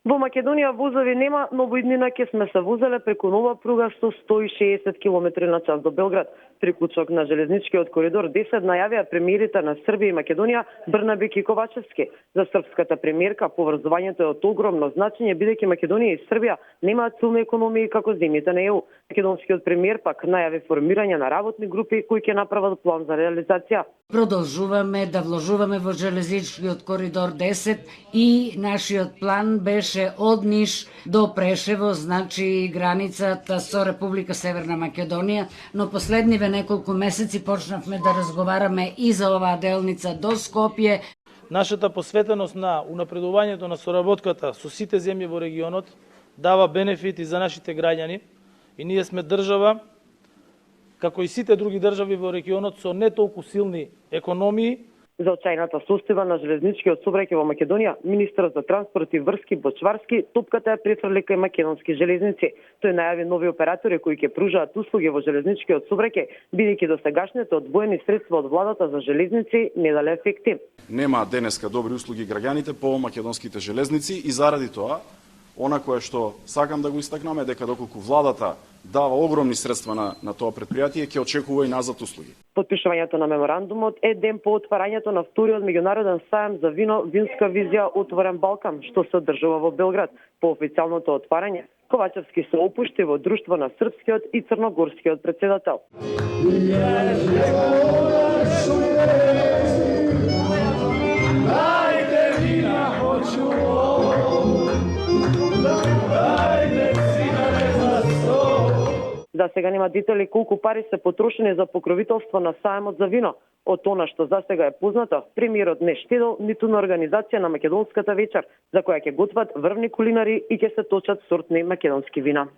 Во Македонија возови нема, но во иднина ќе сме се возеле преку нова пруга со 160 км на час до Белград. Приклучок на железничкиот коридор 10 најавија премиерите на Србија и Македонија Брнабек и Ковачевски. За српската премиерка поврзувањето е од огромно значење бидејќи Македонија и Србија немаат силни економии како земјите на ЕУ. Македонскиот премиер пак најави формирање на работни групи кои ќе направат план за реализација. Продолжуваме да вложуваме во железничкиот коридор 10 и нашиот план беше од Ниш до Прешево, значи границата со Република Северна Македонија, но последниве неколку месеци почнавме да разговараме и за оваа делница до Скопје. Нашата посветеност на унапредувањето на соработката со сите земји во регионот дава бенефити за нашите граѓани и ние сме држава, како и сите други држави во регионот со не толку силни економии. За очајната состојба на железничкиот сообраќај во Македонија, министерот за транспорт и врски Бочварски топката ја префрли кај македонски железници. Тој најави нови оператори кои ќе пружаат услуги во железничкиот сообраќај, бидејќи досегашните одвоени средства од владата за железници не дале ефекти. Нема денеска добри услуги граѓаните по македонските железници и заради тоа, она кое што сакам да го истакнам е дека доколку владата дава огромни средства на тоа предпријатие, ќе очекува и назад услуги. Подпишувањето на меморандумот е ден по отварањето на вториот меѓународен сајам за вино Винска визија Отворен Балкан, што се одржува во Белград. По официјалното отварање, Ковачевски се опушти во друштво на српскиот и црногорскиот председател. За сега нема детали колку пари се потрошени за покровителство на сајмот за вино. Од она што за сега е познато, премиерот не штедел ниту на организација на македонската вечер, за која ќе готват врвни кулинари и ќе се точат сортни македонски вина.